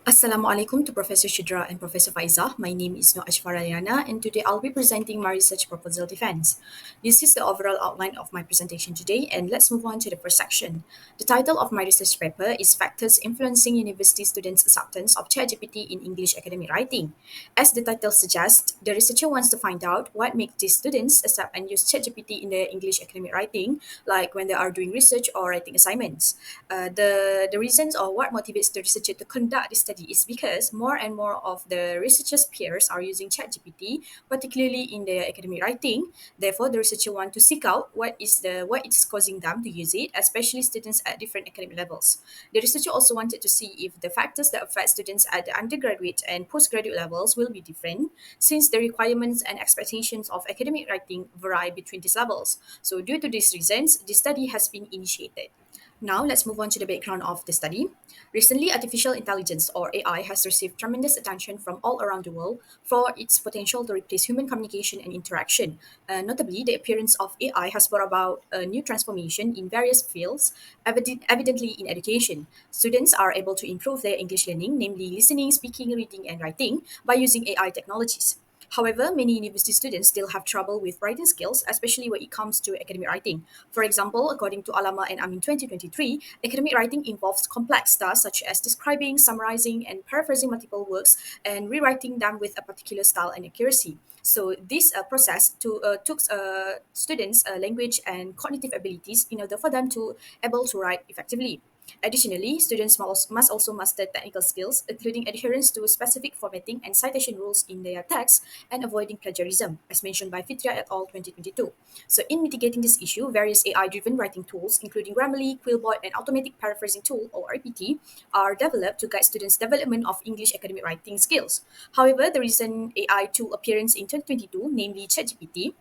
Assalamualaikum to Professor Shudra and Professor Faizah. My name is Nur Ashfaraliana and today I'll be presenting my research proposal defense. This is the overall outline of my presentation today and let's move on to the first section. The title of my research paper is Factors Influencing University Students' Acceptance of ChatGPT in English Academic Writing. As the title suggests, the researcher wants to find out what makes these students accept and use ChatGPT in their English academic writing, like when they are doing research or writing assignments. The reasons or what motivates the researcher to conduct this study is because more and more of the researchers' peers are using ChatGPT, particularly in their academic writing. Therefore, the researcher want to seek out what is causing them to use it, especially students at different academic levels. The researcher also wanted to see if the factors that affect students at the undergraduate and postgraduate levels will be different, since the requirements and expectations of academic writing vary between these levels. So, due to these reasons, the study has been initiated. Now, let's move on to the background of the study. Recently, artificial intelligence or AI has received tremendous attention from all around the world for its potential to replace human communication and interaction. Notably, the appearance of AI has brought about a new transformation in various fields, evidently in education. Students are able to improve their English learning, namely listening, speaking, reading, and writing, by using AI technologies. However, many university students still have trouble with writing skills, especially when it comes to academic writing. For example, according to Alama and Amin 2023, academic writing involves complex tasks such as describing, summarizing, and paraphrasing multiple works and rewriting them with a particular style and accuracy. So this process took students' language and cognitive abilities in order for them to able to write effectively. Additionally, students must also master technical skills, including adherence to specific formatting and citation rules in their texts and avoiding plagiarism, as mentioned by Fitria et al. 2022. So, in mitigating this issue, various AI-driven writing tools, including Grammarly, Quillbot, and Automatic Paraphrasing Tool (or APT), are developed to guide students' development of English academic writing skills. However, the recent AI tool appearance in 2022, namely ChatGPT,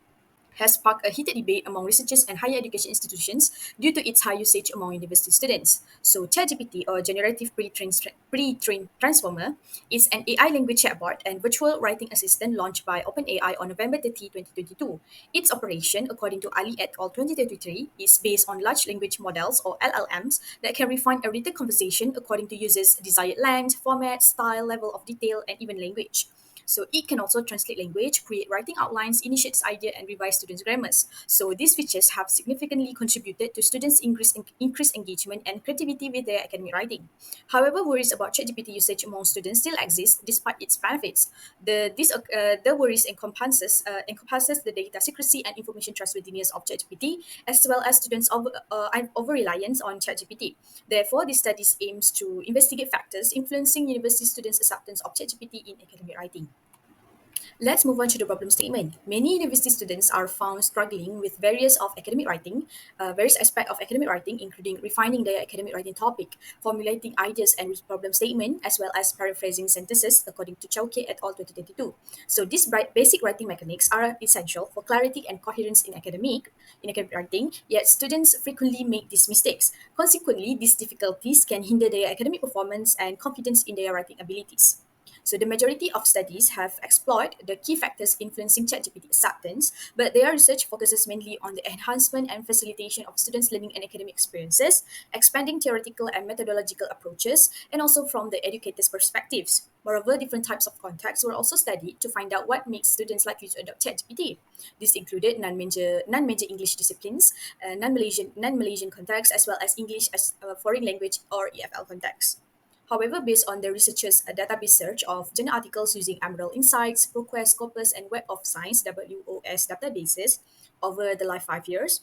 has sparked a heated debate among researchers and higher education institutions due to its high usage among university students. So, ChatGPT, or Generative Pre-trained Transformer, is an AI language chatbot and virtual writing assistant launched by OpenAI on November 30, 2022. Its operation, according to Ali et al. 2033, is based on large language models, or LLMs, that can refine a written conversation according to users' desired length, format, style, level of detail, and even language. So it can also translate language, create writing outlines, initiate idea, and revise students' grammars. So these features have significantly contributed to students' increased engagement and creativity with their academic writing. However, worries about ChatGPT usage among students still exist despite its benefits. The worries encompasses the data secrecy and information trustworthiness of ChatGPT, as well as students' over reliance on ChatGPT. Therefore, this study aims to investigate factors influencing university students' acceptance of ChatGPT in academic writing. Let's move on to the problem statement. Many university students are found struggling with various aspects of academic writing, including refining their academic writing topic, formulating ideas and problem statement, as well as paraphrasing sentences, according to Chowke et al. 2022. So these basic writing mechanics are essential for clarity and coherence in academic writing, yet students frequently make these mistakes. Consequently, these difficulties can hinder their academic performance and confidence in their writing abilities. So the majority of studies have explored the key factors influencing ChatGPT acceptance, but their research focuses mainly on the enhancement and facilitation of students' learning and academic experiences, expanding theoretical and methodological approaches, and also from the educators' perspectives. Moreover, different types of contexts were also studied to find out what makes students likely to adopt ChatGPT. This included non-major English disciplines, non-Malaysian contexts, as well as English as a foreign language or EFL context. However, based on the researchers' database search of journal articles using Emerald Insights, ProQuest, Scopus, and Web of Science (WOS) databases over the last 5 years,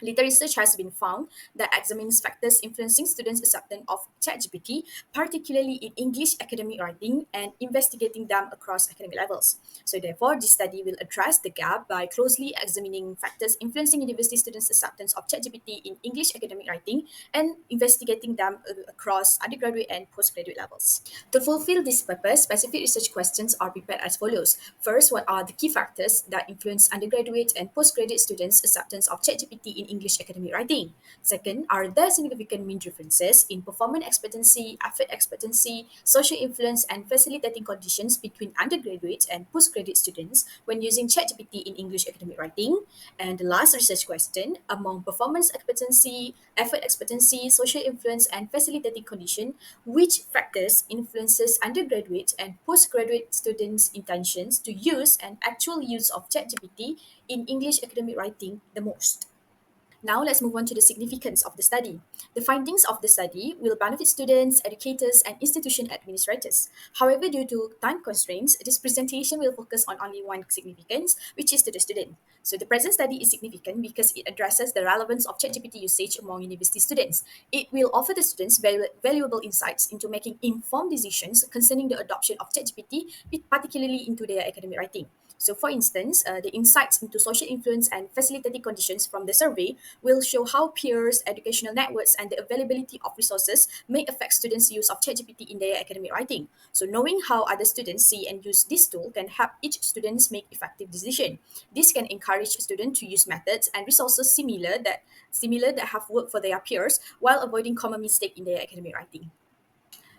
later research has been found that examines factors influencing students' acceptance of ChatGPT, particularly in English academic writing, and investigating them across academic levels. So, therefore, this study will address the gap by closely examining factors influencing university students' acceptance of ChatGPT in English academic writing and investigating them across undergraduate and postgraduate levels. To fulfill this purpose, specific research questions are prepared as follows. First, what are the key factors that influence undergraduate and postgraduate students' acceptance of ChatGPT in in English academic writing? Second, are there significant mean differences in performance expectancy, effort expectancy, social influence, and facilitating conditions between undergraduate and postgraduate students when using ChatGPT in English academic writing? And the last research question, among performance expectancy, effort expectancy, social influence, and facilitating condition, which factors influences undergraduate and postgraduate students' intentions to use and actual use of ChatGPT in English academic writing the most? Now let's move on to the significance of the study. The findings of the study will benefit students, educators, and institution administrators. However, due to time constraints, this presentation will focus on only one significance, which is to the student. So the present study is significant because it addresses the relevance of ChatGPT usage among university students. It will offer the students valuable insights into making informed decisions concerning the adoption of ChatGPT, particularly into their academic writing. So, for instance, the insights into social influence and facilitating conditions from the survey will show how peers, educational networks, and the availability of resources may affect students' use of ChatGPT in their academic writing. So, knowing how other students see and use this tool can help each student make effective decision. This can encourage students to use methods and resources similar that have worked for their peers while avoiding common mistake in their academic writing.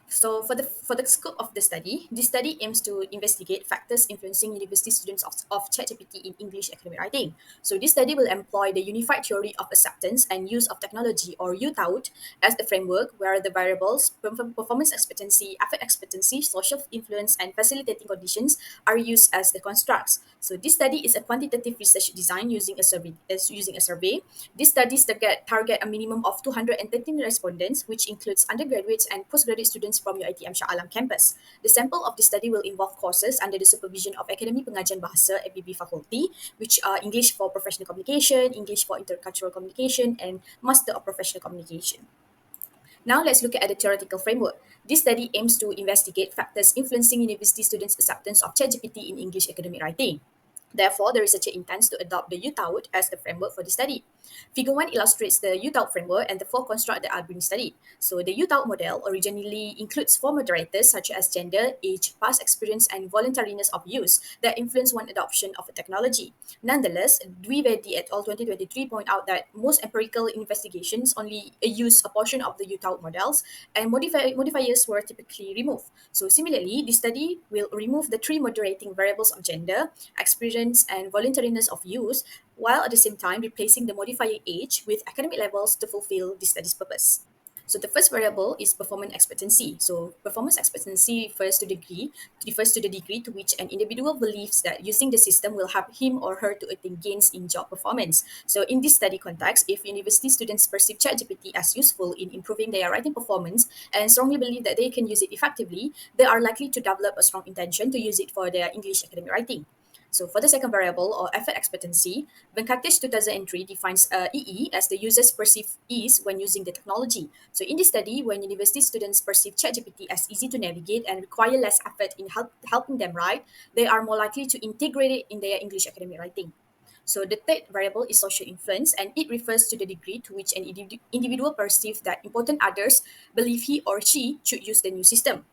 So for the scope of the study, this study aims to investigate factors influencing university students of ChatGPT in English academic writing. So this study will employ the unified theory of acceptance and use of technology, or UTAUT, as the framework where the variables performance expectancy, effort expectancy, social influence, and facilitating conditions are used as the constructs. So this study is a quantitative research design using a survey. These studies target a minimum of 213 respondents, which includes undergraduates and postgraduate students from UiTM Shah Alam campus. The sample of the study will involve courses under the supervision of Akademi Pengajian Bahasa (APB) faculty, which are English for Professional Communication, English for Intercultural Communication, and Master of Professional Communication. Now let's look at the theoretical framework. This study aims to investigate factors influencing university students' acceptance of ChatGPT in English academic writing. Therefore, the researcher intends to adopt the UTAUT as the framework for the study. Figure 1 illustrates the UTAUT framework and the four constructs that are being studied. So the UTAUT model originally includes four moderators such as gender, age, past experience, and voluntariness of use that influence one adoption of a technology. Nonetheless, Dwivedi et al. 2023 point out that most empirical investigations only use a portion of the UTAUT models, and modifiers were typically removed. So similarly, the study will remove the three moderating variables of gender, experience, and voluntariness of use, while at the same time replacing the modifier age with academic levels to fulfill the study's purpose. So the first variable is performance expectancy. So performance expectancy refers to the degree to which an individual believes that using the system will help him or her to attain gains in job performance. So in this study context, if university students perceive ChatGPT as useful in improving their writing performance and strongly believe that they can use it effectively, they are likely to develop a strong intention to use it for their English academic writing. So for the second variable, or effort expectancy, Venkatesh 2003 defines EE as the user's perceived ease when using the technology. So in this study, when university students perceive ChatGPT as easy to navigate and require less effort in helping them write, they are more likely to integrate it in their English academic writing. So the third variable is social influence, and it refers to the degree to which an individual perceives that important others believe he or she should use the new system.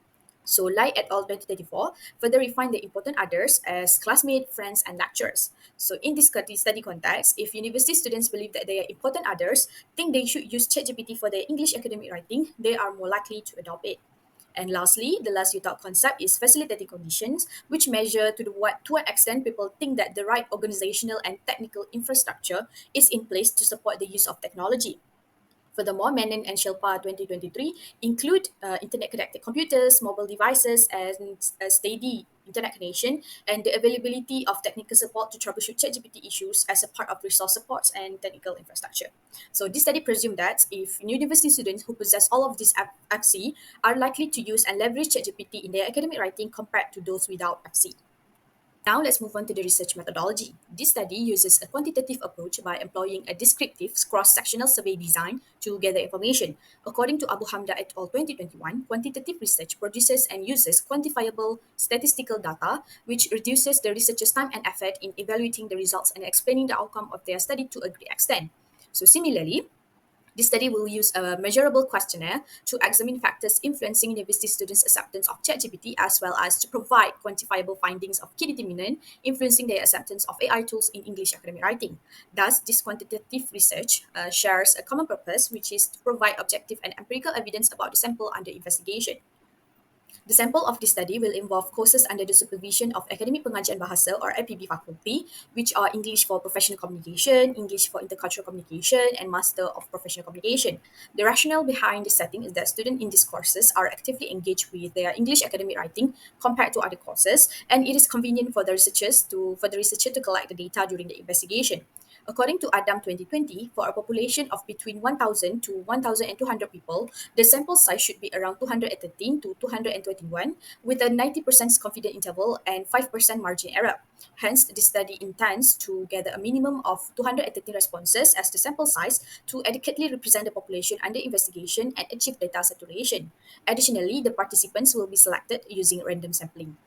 So, Lai et al. 2034 further refine the important others as classmates, friends, and lecturers. So, in this study context, if university students believe that they are important others, think they should use ChatGPT for their English academic writing, they are more likely to adopt it. And lastly, the last UTAUT concept is facilitating conditions, which measure to what extent people think that the right organizational and technical infrastructure is in place to support the use of technology. Furthermore, Menon and Shilpa 2023 include internet-connected computers, mobile devices, and a steady internet connection, and the availability of technical support to troubleshoot ChatGPT issues as a part of resource supports and technical infrastructure. So this study presumes that if university students who possess all of these FC are likely to use and leverage ChatGPT in their academic writing compared to those without FC. Now let's move on to the research methodology. This study uses a quantitative approach by employing a descriptive cross-sectional survey design to gather information. According to Abu Hamda et al. 2021, quantitative research produces and uses quantifiable statistical data, which reduces the researcher's time and effort in evaluating the results and explaining the outcome of their study to a great extent. So similarly, This study will use a measurable questionnaire to examine factors influencing university students' acceptance of ChatGPT, as well as to provide quantifiable findings of key determinant influencing their acceptance of AI tools in English academic writing. Thus, this quantitative research shares a common purpose, which is to provide objective and empirical evidence about the sample under investigation. The sample of this study will involve courses under the supervision of Academic Pengajian Bahasa or APB faculty, which are English for Professional Communication, English for Intercultural Communication, and Master of Professional Communication. The rationale behind this setting is that students in these courses are actively engaged with their English academic writing compared to other courses, and it is convenient for the researcher to collect the data during the investigation. According to Adam 2020, for a population of between 1,000 to 1,200 people, the sample size should be around 213 to 221, with a 90% confidence interval and 5% margin error. Hence, the study intends to gather a minimum of 213 responses as the sample size to adequately represent the population under investigation and achieve data saturation. Additionally, the participants will be selected using random sampling.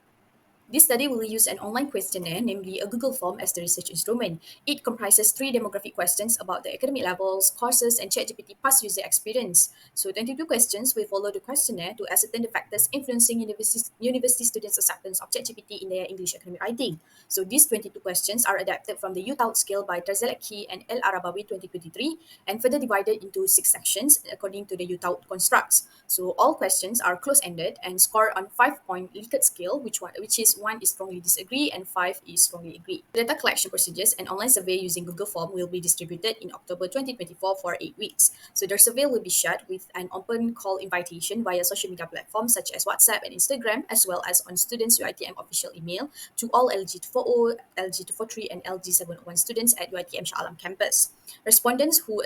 This study will use an online questionnaire, namely a Google form, as the research instrument. It comprises three demographic questions about the academic levels, courses, and ChatGPT past user experience. So 22 questions will follow the questionnaire to ascertain the factors influencing university students' acceptance of ChatGPT in their English academic writing. So these 22 questions are adapted from the UTAUT scale by Tarzalaki and El Arabawi 2023 and further divided into 6 sections according to the UTAUT constructs. So all questions are close-ended and scored on 5-point Likert scale, which is 1 is strongly disagree and 5 is strongly agree. Data collection procedures and online survey using Google Form will be distributed in October 2024 for 8 weeks. So the survey will be shared with an open call invitation via social media platforms such as WhatsApp and Instagram, as well as on students' UiTM official email to all LG240, LG243, and LG701 students at UiTM Shah Alam campus. Respondents who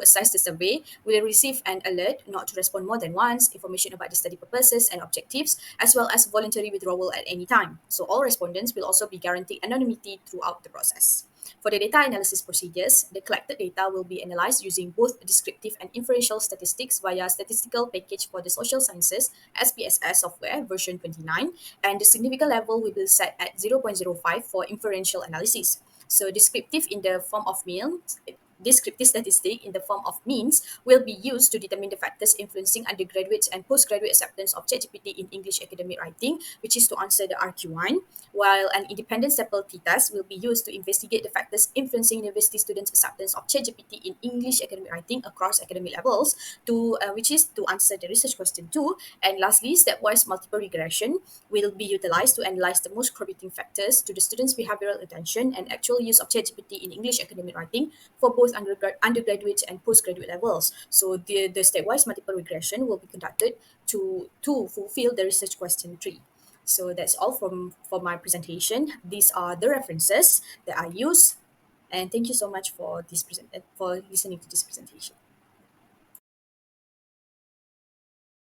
assess the survey will receive an alert not to respond more than once, information about the study purposes and objectives, as well as voluntary withdrawal at any time. So all respondents will also be guaranteed anonymity throughout the process. For the data analysis procedures, the collected data will be analyzed using both descriptive and inferential statistics via statistical package for the social sciences SPSS software version 29, and the significant level will be set at 0.05 for inferential analysis. So descriptive statistic in the form of means will be used to determine the factors influencing undergraduate and postgraduate acceptance of ChatGPT in English academic writing, which is to answer the RQ1, while an independent sample t-test will be used to investigate the factors influencing university students' acceptance of ChatGPT in English academic writing across academic levels, which is to answer the research question 2. And lastly, stepwise multiple regression will be utilized to analyze the most contributing factors to the students' behavioral attention and actual use of ChatGPT in English academic writing for both undergraduate and postgraduate levels. So the stepwise multiple regression will be conducted to fulfill the research question 3. So that's all for my presentation. These are the references that I use, and thank you so much for for listening to this presentation.